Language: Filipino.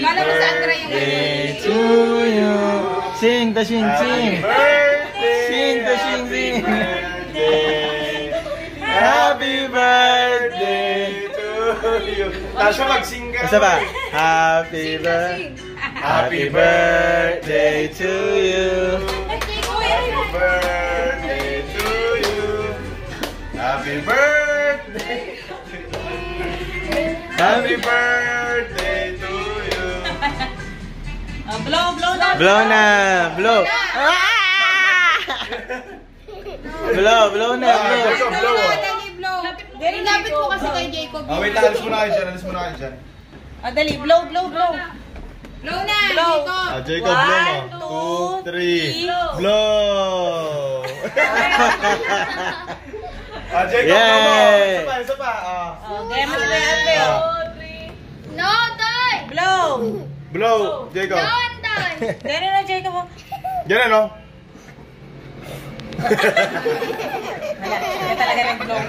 Kala mo sa Andra yung birthday to you. Sing, the sing, sing. Sing, the sing, sing. Happy birthday to you. Tasha, mag-sing ka. Isa ba? Happy birthday to you. Happy birthday to you. Happy birthday. Happy birthday to you. Blow na. Blow na. Blow. Blow na. Jacob, blow. Dali, lapit mo kasi kay Jacob. Wait lang, alis muna kayo dyan. Alis muna kayo dyan. Dali, blow. Blow na, Jacob. Jacob, blow mo. 2, 3, blow! Jacob, blow mo. Isa pa. Okay, mas na. No, Toy! Blow. Blow, Jacob. No, Toy! Ganun na, Jacob. Yan ano? Wala talaga ng blow.